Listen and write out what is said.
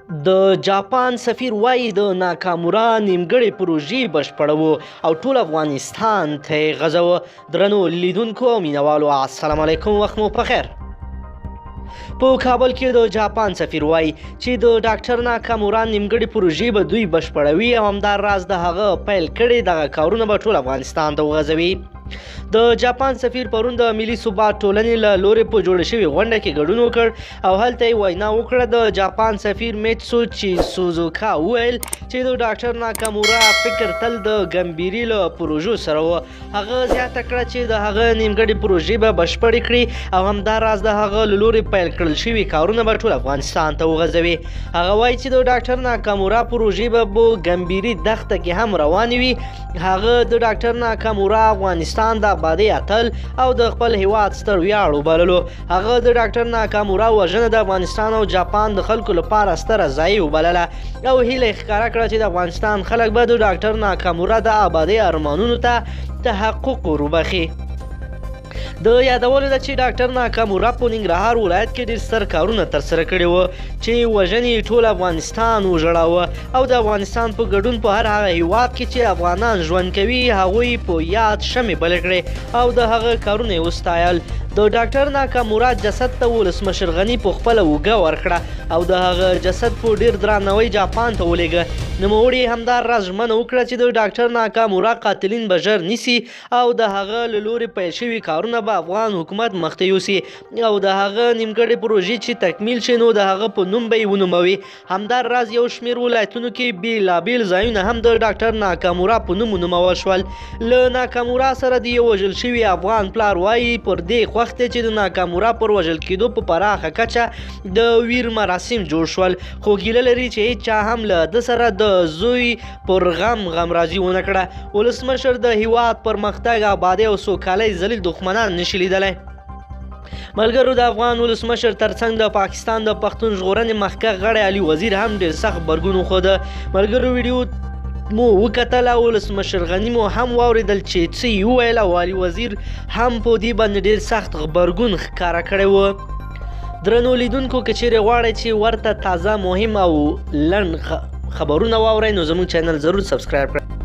د جاپان سفیر وایي د ناکامورا نیمګړې پروژې بشپړوو او ټول افغانستان ته یې غځوه. درنو لیدونکو او مینوالو السلام علیکم، وخت مو په خیر. په کابل کې د جاپان سفیر وایي چې د ډاکټر ناکامورا نیمګړې پروژې به دوی بشپړوي او همدا راز د هغه پیل کړي دغه کارونه به ټول افغانستان ته وغځوي. د جاپان سفیر پرون د ملي ثبات ټولنې له لورې په جوړه شوې غونډه کې ګډون وکړ او هلته یې وینا وکړه. د جاپان سفیر میتسوچی سوزوکا وویل چې د ډاکټر ناکامورا فکر تل د ګمبيري له پروژو سره و. هغه زیاته کړه چې د هغه نیمګړې پروژې به بشپړې کړي او همداراز د هغه له لورې پیل کړل شوي کارونه به ټول افغانستان ته وغځوي. هغه وایي چې د ډاکټر ناکامورا پروژې به په ګمبيري دښته کې هم روانې وي. هغه د ډاکټر ناکامورا افغانستان د آبادۍ اتل او د خپل هیواد ستر ویاړ وبللو. هغه د ډاکټر ناکامورا وژنه د افغانستان او جاپان د خلکو لپاره ستره ضایع وبلله او هیله یې ښکاره کړه چې د افغانستان خلک به د ډاکټر ناکامورا د آبادۍ ارمانونو ته تحقق وروبخي. د یادولو ده چې ډاکټر ناکامورا په ننګرهار ولایت کې ډېر ستر کارونه ترسره کړي وو چې وژنې ټول افغانستان وژړاوه او د افغانستان په ګډون په هر هغه هیواد کې چې افغانان ژوند کوي هغوی په یاد شمې بلې کړې او د هغه کارونه یې وستایل. د ډاکټر ناکامورا جسد ته ولسمشر غني په خپله اوږه ورکړه او د هغه جسد په ډېر درناوي جاپان ته ولېږه. نوموړي همداراز ژمنه وکړه چې د ډاکټر ناکامورا قاتلین به ژر نیسي او د هغه له لورې پیل شوي کارونه به افغان حکومت مخته یوسي او د هغه نیمګړې پروژې چې تکمیل شي نو د هغه په نوم به یې ونوموي. همداراز یو شمېر ولایتونو کې بېلابېل ځایونه هم د ډاکټر ناکامورا په نوم ونومول شول. له ناکامورا سره د یو وژل شوي افغان پلار وایي پر دې خوښ دی چې د ناکامورا پر وژل کېدو په پراخه کچه د ویر مراسم جوړ شول، خو ګیله لري چې هیچا هم له ده سره د زوی پر غم غمرازي ونه کړه. ولسمشر د هیواد پرمختګ، آبادۍ او سوکالۍ ذلیل دښمنان نشي لیدلی. ملګرو، د افغان ولسمشر ترڅنګ د پاکستان د پښتون ژغورنې مخکښ غړی علي وزیر هم ډېر سخت غبرګون وښوده. ملګرو، ویډیو مو وکتل او ولسمشر غني مو هم واورېدل چې څه یې وویل او علي وزیر هم په دې باندې ډېر سخت غبرګون ښکاره کړی و. درنو لیدونکو، که چیرې غواړئ چې ورته تازه، مهم او لنډ خبرونه واورئ نو زموږ چینل ضرور سبسکرایب کړئ.